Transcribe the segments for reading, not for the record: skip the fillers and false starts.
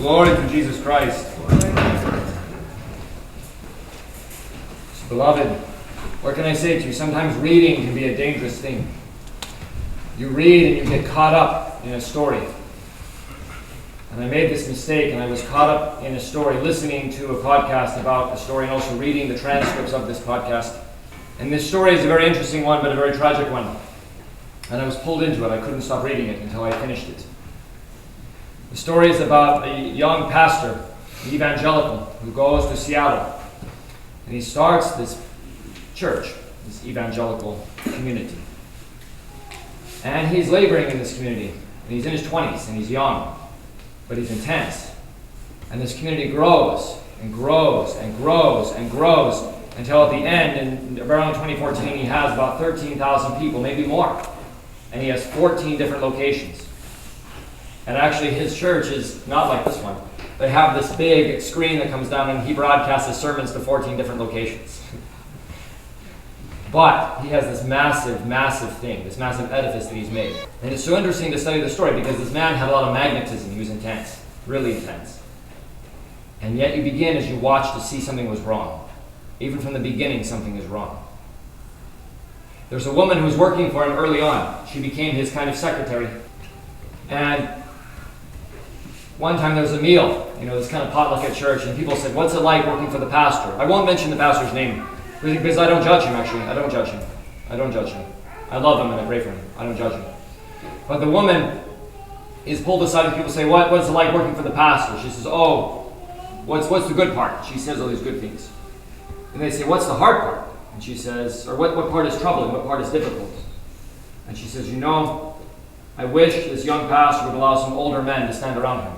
Glory to Jesus Christ. Beloved, what can I say to you? Sometimes reading can be a dangerous thing. You read and you get caught up in a story. And I made this mistake, and I was caught up in a story, listening to a podcast about a story and also reading the transcripts of this podcast. And this story is a very interesting one, but a very tragic one. And I was pulled into it. I couldn't stop reading it until I finished it. The story is about a young pastor, an evangelical, who goes to Seattle. And he starts this church, this evangelical community. And he's laboring in this community. And he's in his 20s, and he's young, but he's intense. And this community grows and grows and grows and grows until at the end, in around 2014, he has about 13,000 people, maybe more. And he has 14 different locations. And actually his church is not like this one. They have this big screen that comes down and he broadcasts his sermons to 14 different locations. But he has this massive, massive thing, this massive edifice that he's made. And it's so interesting to study the story because this man had a lot of magnetism. He was intense, really intense. And yet you begin as you watch to see something was wrong. Even from the beginning, something is wrong. There's a woman who was working for him early on. She became his kind of secretary. And one time there was a meal, this kind of potluck at church, and people said, "What's it like working for the pastor?" I won't mention the pastor's name, because I don't judge him, actually. I don't judge him. I don't judge him. I love him and I pray for him. I don't judge him. But the woman is pulled aside and people say, What's it like working for the pastor? She says, "Oh, what's the good part?" She says all these good things. And they say, "What's the hard part?" And she says, or what part is troubling? What part is difficult? And she says, "I wish this young pastor would allow some older men to stand around him.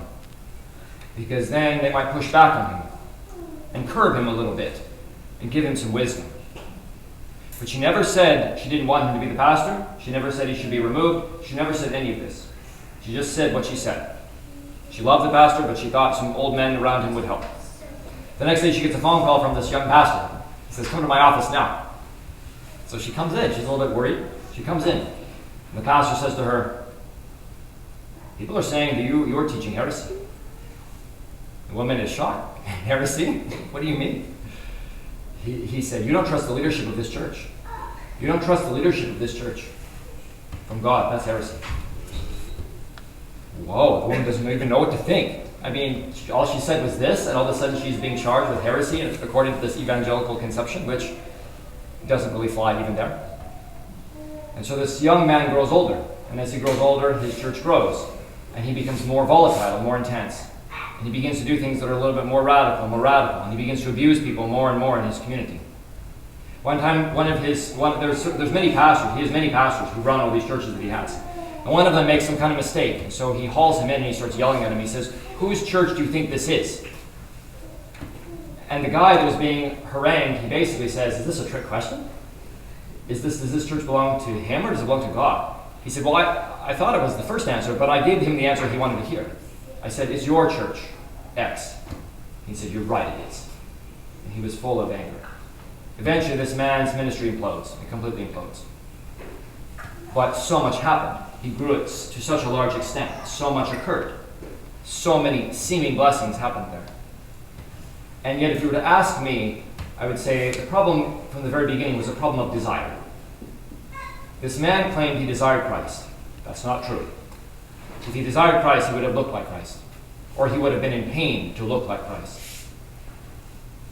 Because then they might push back on him and curb him a little bit and give him some wisdom." But she never said she didn't want him to be the pastor. She never said he should be removed. She never said any of this. She just said what she said. She loved the pastor, but she thought some old men around him would help. The next day she gets a phone call from this young pastor. He says, "Come to my office now." So she comes in. She's a little bit worried. She comes in. And the pastor says to her, "People are saying to you, you're teaching heresy." The woman is shocked. "Heresy? What do you mean?" He said, "You don't trust the leadership of this church. You don't trust the leadership of this church. From God, that's heresy." Whoa, the woman doesn't even know what to think. All she said was this, and all of a sudden she's being charged with heresy according to this evangelical conception, which doesn't really fly even there. And so this young man grows older, and as he grows older, his church grows, and he becomes more volatile, more intense. And he begins to do things that are a little bit more radical, and he begins to abuse people more and more in his community. One time, there's many pastors, he has many pastors who run all these churches that he has. And one of them makes some kind of mistake, and so he hauls him in and he starts yelling at him. He says, "Whose church do you think this is?" And the guy that was being harangued, he basically says, "Is this a trick question? Does this church belong to him or does it belong to God?" He said, "Well, I thought it was the first answer, but I gave him the answer he wanted to hear. I said, 'Is your church X?' He said, 'You're right, it is.'" And he was full of anger. Eventually, this man's ministry implodes. It completely implodes. But so much happened. He grew it to such a large extent. So much occurred. So many seeming blessings happened there. And yet, if you were to ask me, I would say the problem from the very beginning was a problem of desire. This man claimed he desired Christ. That's not true. If he desired Christ, he would have looked like Christ. Or he would have been in pain to look like Christ.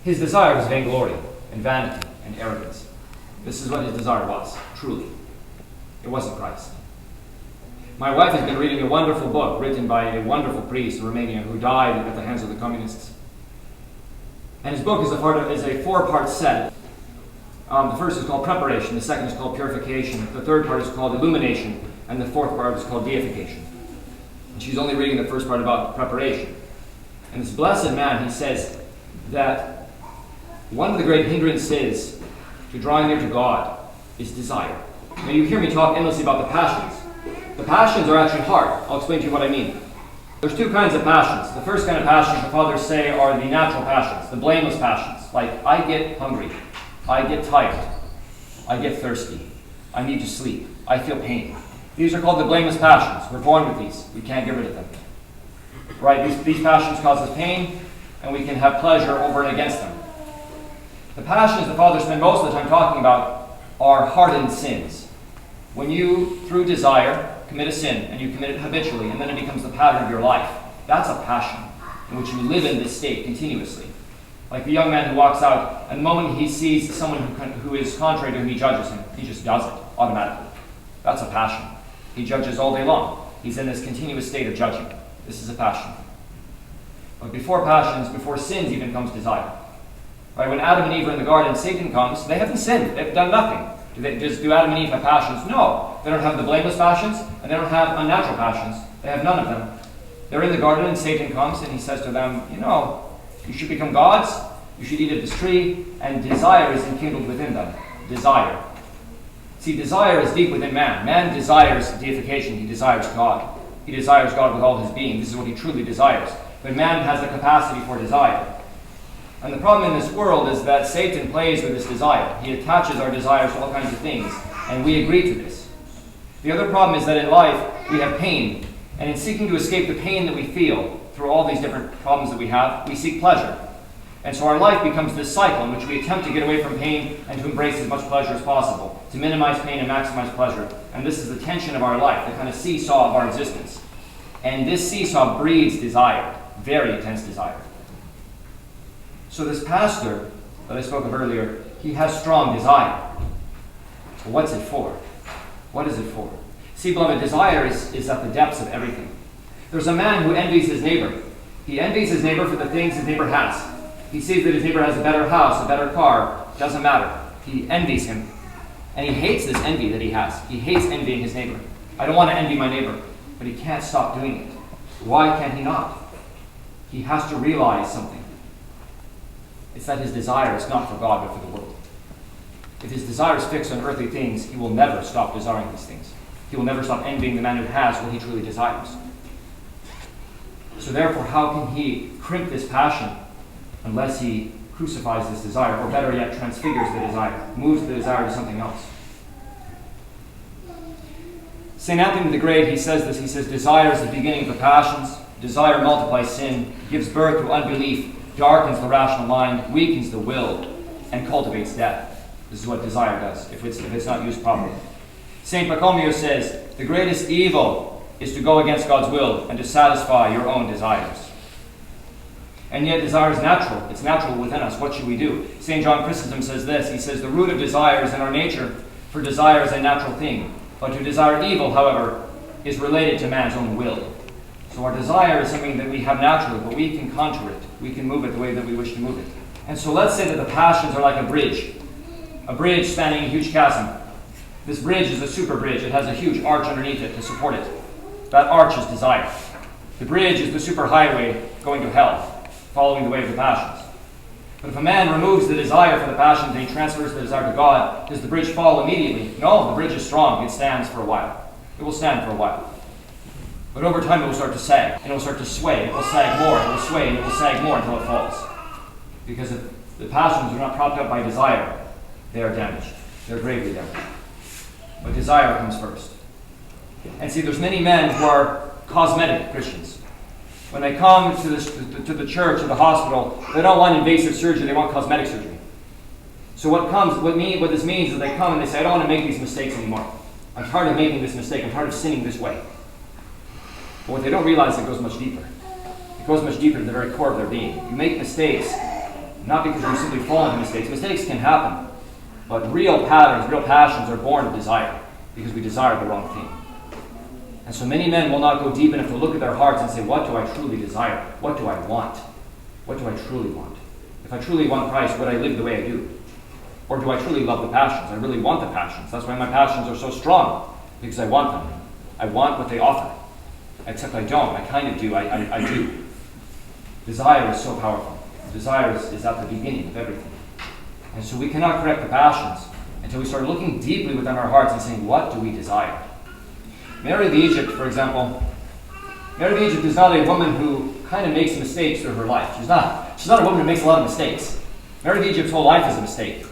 His desire was vainglory and vanity and arrogance. This is what his desire was, truly. It wasn't Christ. My wife has been reading a wonderful book written by a wonderful priest in Romania who died at the hands of the communists. And his book is a four-part set. The first is called Preparation, the second is called Purification, the third part is called Illumination, and the fourth part is called Deification. And she's only reading the first part about preparation. And this blessed man, he says that one of the great hindrances to drawing near to God is desire. Now you hear me talk endlessly about the passions. The passions are actually hard. I'll explain to you what I mean. There's two kinds of passions. The first kind of passions, the fathers say, are the natural passions, the blameless passions. Like, I get hungry, I get tired, I get thirsty, I need to sleep, I feel pain. These are called the blameless passions. We're born with these. We can't get rid of them. Right? These passions cause us pain, and we can have pleasure over and against them. The passions the Father spent most of the time talking about are hardened sins. When you, through desire, commit a sin, and you commit it habitually, and then it becomes the pattern of your life, that's a passion in which you live in this state continuously. Like the young man who walks out, and the moment he sees someone who is contrary to him, he judges him. He just does it automatically. That's a passion. He judges all day long. He's in this continuous state of judging. This is a passion. But before passions, before sins even comes desire. Right? When Adam and Eve are in the garden, Satan comes, they haven't sinned. They've done nothing. Do Adam and Eve have passions? No. They don't have the blameless passions, and they don't have unnatural passions. They have none of them. They're in the garden, and Satan comes, and he says to them, you should become gods, you should eat of this tree, and desire is enkindled within them. Desire. See, desire is deep within man. Man desires deification. He desires God. He desires God with all his being. This is what he truly desires. But man has a capacity for desire. And the problem in this world is that Satan plays with this desire. He attaches our desires to all kinds of things, and we agree to this. The other problem is that in life, we have pain. And in seeking to escape the pain that we feel through all these different problems that we have, we seek pleasure. And so our life becomes this cycle in which we attempt to get away from pain and to embrace as much pleasure as possible, to minimize pain and maximize pleasure. And this is the tension of our life, the kind of seesaw of our existence. And this seesaw breeds desire, very intense desire. So this pastor that I spoke of earlier, he has strong desire. But what's it for? What is it for? See, beloved, desire is at the depths of everything. There's a man who envies his neighbor. He envies his neighbor for the things his neighbor has. He sees that his neighbor has a better house, a better car. Doesn't matter. He envies him. And he hates this envy that he has. He hates envying his neighbor. I don't want to envy my neighbor. But he can't stop doing it. Why can he not? He has to realize something. It's that his desire is not for God, but for the world. If his desire is fixed on earthly things, he will never stop desiring these things. He will never stop envying the man who has what he truly desires. So therefore, how can he crimp this passion unless he crucifies this desire, or better yet, transfigures the desire, moves the desire to something else? St. Anthony the Great, he says this, he says, desire is the beginning of the passions. Desire multiplies sin, gives birth to unbelief, darkens the rational mind, weakens the will, and cultivates death. This is what desire does, if it's not used properly. St. Pachomius says, the greatest evil is to go against God's will and to satisfy your own desires. And yet desire is natural. It's natural within us. What should we do? St. John Chrysostom says this. He says, the root of desire is in our nature, for desire is a natural thing. But to desire evil, however, is related to man's own will. So our desire is something that we have naturally, but we can contour it. We can move it the way that we wish to move it. And so let's say that the passions are like a bridge spanning a huge chasm. This bridge is a super bridge. It has a huge arch underneath it to support it. That arch is desire. The bridge is the super highway going to hell, following the way of the passions. But if a man removes the desire for the passions and he transfers the desire to God, does the bridge fall immediately? No, the bridge is strong. It stands for a while. It will stand for a while. But over time it will start to sag, and it will start to sway. It will sag more, it will sway, and it will sag more until it falls. Because if the passions are not propped up by desire, they are damaged. They're gravely damaged. But desire comes first. And see, there's many men who are cosmetic Christians. When they come to the church or the hospital, they don't want invasive surgery, they want cosmetic surgery. So what this means is they come and they say, I don't want to make these mistakes anymore. I'm tired of making this mistake. I'm tired of sinning this way. But what they don't realize is it goes much deeper. It goes much deeper to the very core of their being. You make mistakes, not because you simply fall into mistakes. Mistakes can happen. But real patterns, real passions are born of desire, because we desire the wrong thing. And so many men will not go deep enough to look at their hearts and say, what do I truly desire? What do I want? What do I truly want? If I truly want Christ, would I live the way I do? Or do I truly love the passions? I really want the passions. That's why my passions are so strong, because I want them. I want what they offer. Except I don't. I kind of do. I do. Desire is so powerful. Desire is at the beginning of everything. And so we cannot correct the passions until we start looking deeply within our hearts and saying, what do we desire? Mary of Egypt, for example, Mary of Egypt is not a woman who kind of makes mistakes through her life. She's not a woman who makes a lot of mistakes. Mary of Egypt's whole life is a mistake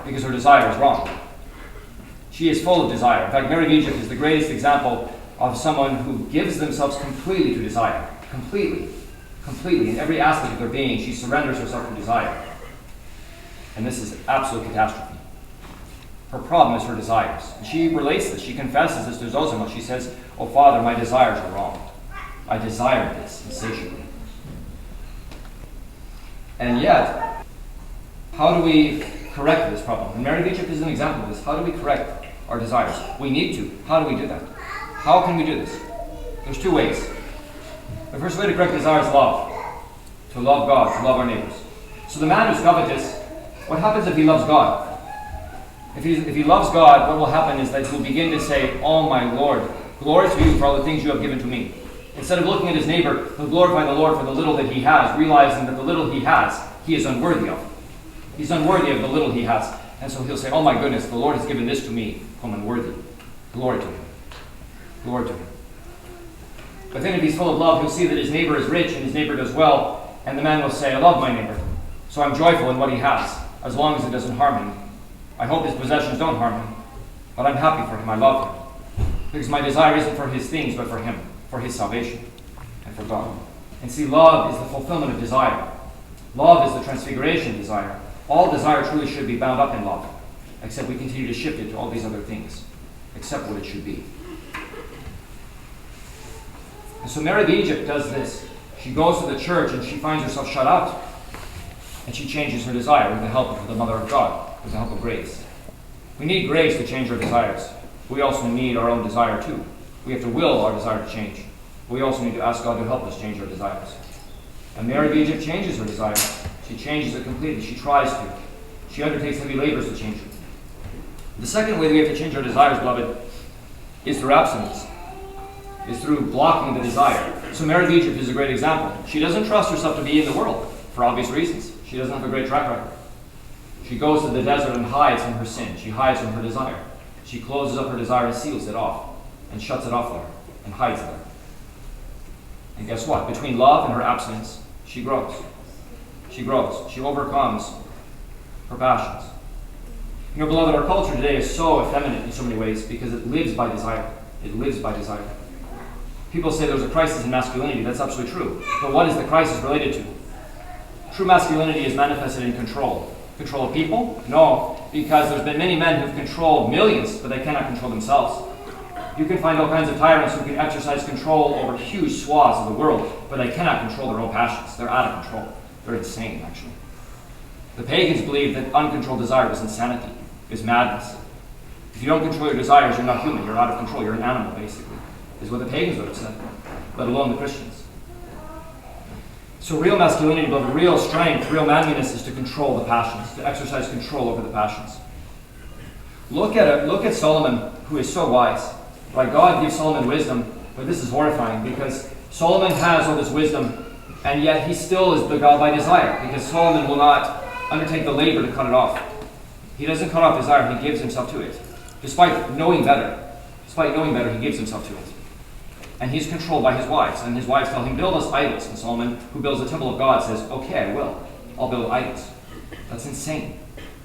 because her desire is wrong. She is full of desire. In fact, Mary of Egypt is the greatest example of someone who gives themselves completely to desire. completely, in every aspect of their being, she surrenders herself to desire. And this is absolute catastrophe. Her problem is her desires. And she relates this. She confesses this to Zosima. She says, "Oh, Father, my desires are wrong. I desire this insatiably." And yet, how do we correct this problem? And Mary of Egypt is an example of this. How do we correct our desires? We need to. How do we do that? How can we do this? There's two ways. The first way to correct desire is love. To love God, to love our neighbors. So the man who's covetous, what happens if he loves God? If he loves God, what will happen is that he'll begin to say, "Oh my Lord, glory to you for all the things you have given to me." Instead of looking at his neighbor, he'll glorify the Lord for the little that he has, realizing that the little he has, he is unworthy of. He's unworthy of the little he has. And so he'll say, "Oh my goodness, the Lord has given this to me, whom I'm unworthy." Glory to him. Glory to him. But then if he's full of love, he'll see that his neighbor is rich and his neighbor does well, and the man will say, "I love my neighbor, so I'm joyful in what he has, as long as it doesn't harm him. I hope his possessions don't harm him, but I'm happy for him, I love him. Because my desire isn't for his things, but for him, for his salvation, and for God." And see, love is the fulfillment of desire. Love is the transfiguration of desire. All desire truly should be bound up in love, except we continue to shift it to all these other things, except what it should be. And so Mary of Egypt does this. She goes to the church and she finds herself shut out. And she changes her desire with the help of the Mother of God, with the help of grace. We need grace to change our desires. We also need our own desire too. We have to will our desire to change. We also need to ask God to help us change our desires. And Mary of Egypt changes her desire. She changes it completely. She tries to. She undertakes heavy labors to change it. The second way we have to change our desires, beloved, is through abstinence. Is through blocking the desire. So Mary of Egypt is a great example. She doesn't trust herself to be in the world, for obvious reasons. She doesn't have a great track record. She goes to the desert and hides from her sin. She hides from her desire. She closes up her desire and seals it off, and shuts it off there, and hides there. And guess what? Between love and her abstinence, she grows. She grows. She overcomes her passions. You know, beloved, our culture today is so effeminate in so many ways because it lives by desire. It lives by desire. People say there's a crisis in masculinity. That's absolutely true. But what is the crisis related to? True masculinity is manifested in control. Control of people? No, because there's been many men who've controlled millions, but they cannot control themselves. You can find all kinds of tyrants who can exercise control over huge swaths of the world, but they cannot control their own passions. They're out of control. They're insane, actually. The pagans believed that uncontrolled desire was insanity, is madness. If you don't control your desires, you're not human. You're out of control. You're an animal, basically, is what the pagans would have said, let alone the Christians. So real masculinity, beloved, real strength, real manliness is to control the passions, to exercise control over the passions. Look at Solomon, who is so wise. Right, God gives Solomon wisdom, but this is horrifying because Solomon has all this wisdom, and yet he still is the God by desire, because Solomon will not undertake the labor to cut it off. He doesn't cut off desire, he gives himself to it. Despite knowing better, he gives himself to it. And he's controlled by his wives, and his wives tell him, "Build us idols." And Solomon, who builds the temple of God, says, "Okay, I will. I'll build idols." That's insane,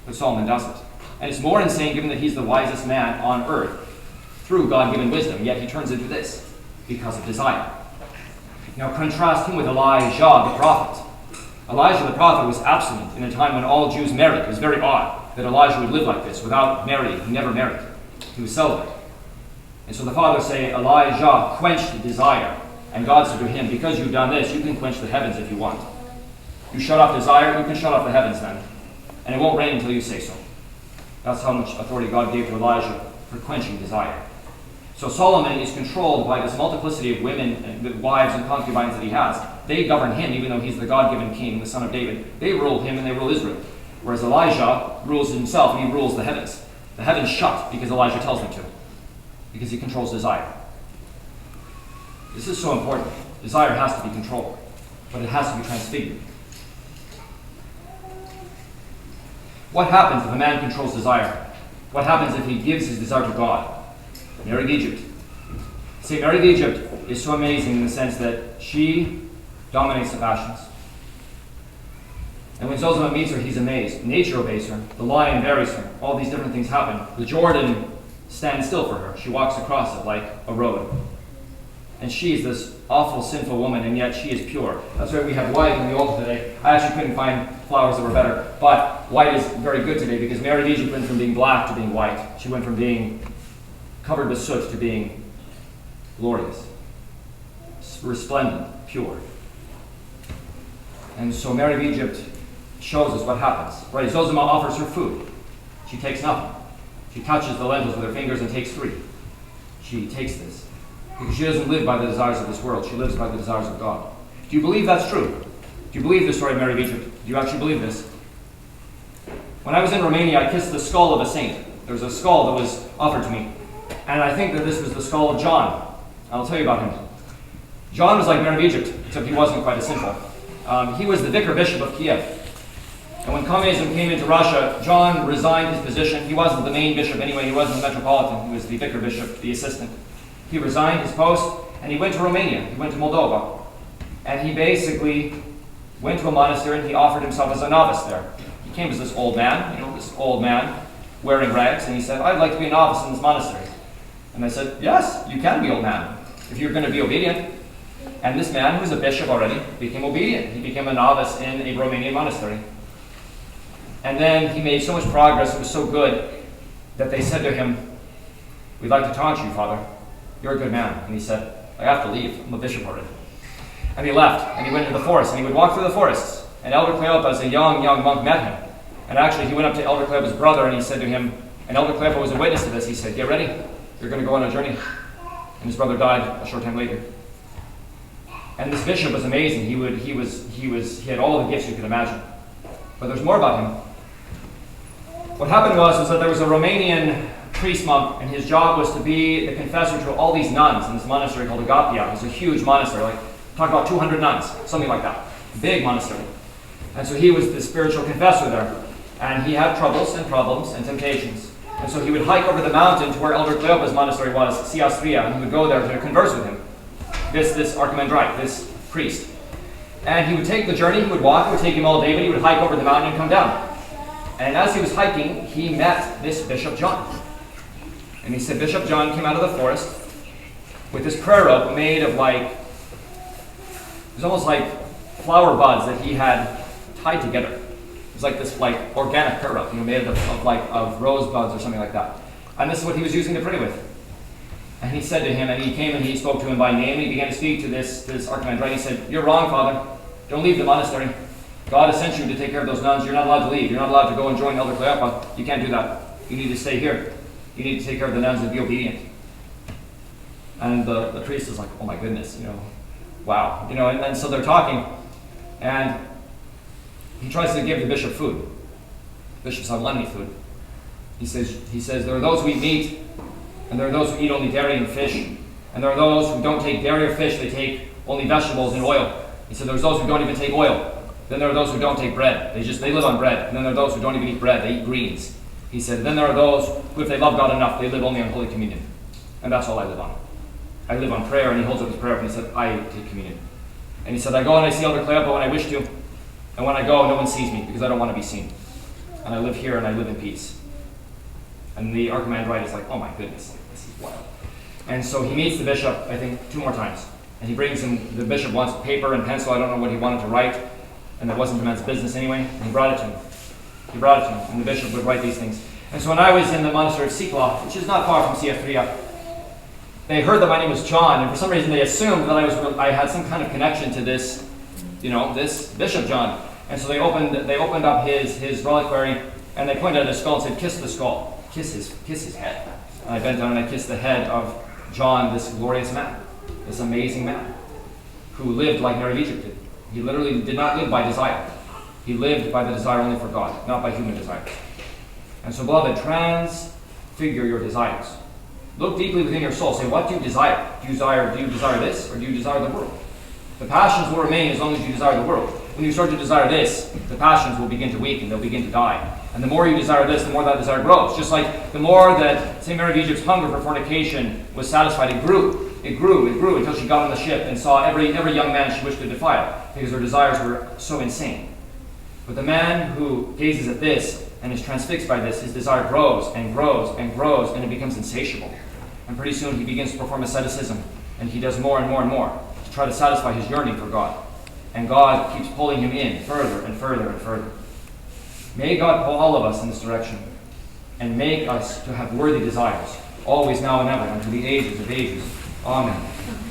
but Solomon does it. And it's more insane given that he's the wisest man on earth through God-given wisdom, yet he turns into this because of desire. Now contrast him with Elijah the prophet. Elijah the prophet was abstinent in a time when all Jews married. It was very odd that Elijah would live like this without marrying. He never married. He was celibate. And so the fathers say, Elijah quenched the desire. And God said to him, "Because you've done this, you can quench the heavens if you want. You shut off desire, you can shut off the heavens then. And it won't rain until you say so." That's how much authority God gave to Elijah for quenching desire. So Solomon is controlled by this multiplicity of women, and wives and concubines that he has. They govern him, even though he's the God-given king, the son of David. They rule him and they rule Israel. Whereas Elijah rules himself and he rules the heavens. The heavens shut because Elijah tells them to, because he controls desire. This is so important. Desire has to be controlled, but it has to be transfigured. What happens if a man controls desire? What happens if he gives his desire to God? Mary of Egypt. See, Mary of Egypt is so amazing in the sense that she dominates the passions. And when Zosima meets her, he's amazed. Nature obeys her. The lion buries her. All these different things happen. The Jordan stands still for her. She walks across it like a road. And she's this awful sinful woman, and yet she is pure. That's why we have white on the altar today. I actually couldn't find flowers that were better, but white is very good today because Mary of Egypt went from being black to being white. She went from being covered with soot to being glorious, resplendent, pure. And so Mary of Egypt shows us what happens. Right? Zozima offers her food. She takes nothing. She touches the lentils with her fingers and takes 3. She takes this. Because she doesn't live by the desires of this world. She lives by the desires of God. Do you believe that's true? Do you believe the story of Mary of Egypt? Do you actually believe this? When I was in Romania, I kissed the skull of a saint. There was a skull that was offered to me. And I think that this was the skull of John. I'll tell you about him. John was like Mary of Egypt, except he wasn't quite as simple. He was the vicar bishop of Kiev. And when communism came into Russia, John resigned his position. He wasn't the main bishop anyway. He wasn't the metropolitan. He was the vicar bishop, the assistant. He resigned his post, and he went to Romania. He went to Moldova. And he basically went to a monastery, and he offered himself as a novice there. He came as this old man, this old man wearing rags, and he said, I'd like to be a novice in this monastery. And I said, yes, you can be, old man, if you're going to be obedient. And this man, who was a bishop already, became obedient. He became a novice in a Romanian monastery. And then he made so much progress, it was so good, that they said to him, we'd like to taunt you, Father. You're a good man. And he said, I have to leave. I'm a bishop already. And he left, and he went into the forest, and he would walk through the forests. And Elder Cleopas, as a young monk, met him. And actually, he went up to Elder Cleopas' brother, and he said to him, and Elder Cleopas was a witness to this, he said, get ready. You're going to go on a journey. And his brother died a short time later. And this bishop was amazing. He had all the gifts you could imagine. But there's more about him. What happened was that there was a Romanian priest monk, and his job was to be the confessor to all these nuns in this monastery called Agapia. It was a huge monastery, talk about 200 nuns, something like that. Big monastery. And so he was the spiritual confessor there. And he had troubles and problems and temptations. And so he would hike over the mountain to where Elder Cleopas' monastery was, Siastria, and he would go there to converse with him. This archimandrite, this priest. And he would take the journey, he would walk, it would take him all day, but he would hike over the mountain and come down. And as he was hiking, he met this Bishop John. And he said, Bishop John came out of the forest with this prayer rope made of it was almost like flower buds that he had tied together. It was like this organic prayer rope, made of rose buds or something like that. And this is what he was using to pray with. And he said to him, and he came and he spoke to him by name, and he began to speak to this archimandrite. He said, you're wrong, Father. Don't leave the monastery. God has sent you to take care of those nuns. You're not allowed to leave. You're not allowed to go and join Elder Cleopas. You can't do that. You need to stay here. You need to take care of the nuns and be obedient. And the priest is like, oh my goodness, wow. And so they're talking, and he tries to give the bishop food. The bishop's on lemony food. He says, there are those who eat meat, and there are those who eat only dairy and fish, and there are those who don't take dairy or fish, they take only vegetables and oil. He said, there's those who don't even take oil. Then there are those who don't take bread. They live on bread. And then there are those who don't even eat bread. They eat greens. He said, then there are those who, if they love God enough, they live only on Holy Communion. And that's all I live on. I live on prayer. And he holds up his prayer and he said, I take communion. And he said, I go and I see Elder Cleopas when I wish to. And when I go, no one sees me because I don't want to be seen. And I live here and I live in peace. And the archimandrite is like, oh my goodness, this is wild. And so he meets the bishop, I think, 2 more times. And he brings him, the bishop wants paper and pencil. I don't know what he wanted to write. And that wasn't the man's business anyway. And he brought it to him. And the bishop would write these things. And so when I was in the monastery of Sikla, which is not far from Siastria, they heard that my name was John, and for some reason they assumed that I had some kind of connection to this, this Bishop John. And so they opened up his reliquary, and they pointed at his skull and said, kiss the skull, kiss his head. And I bent down and I kissed the head of John, this glorious man, this amazing man, who lived like Mary of Egypt did. He literally did not live by desire. He lived by the desire only for God, not by human desires. And so, beloved, transfigure your desires. Look deeply within your soul. Say, what do you desire? Do you desire this, or do you desire the world? The passions will remain as long as you desire the world. When you start to desire this, the passions will begin to weaken. They'll begin to die. And the more you desire this, the more that desire grows. Just like the more that St. Mary of Egypt's hunger for fornication was satisfied, it grew. It grew until she got on the ship and saw every young man she wished to defile, because her desires were so insane. But the man who gazes at this and is transfixed by this, his desire grows and grows and grows, and it becomes insatiable. And pretty soon he begins to perform asceticism, and he does more and more and more. try to satisfy his yearning for God. And God keeps pulling him in further and further and further. May God pull all of us in this direction and make us to have worthy desires, always, now, and ever, unto the ages of ages. Amen.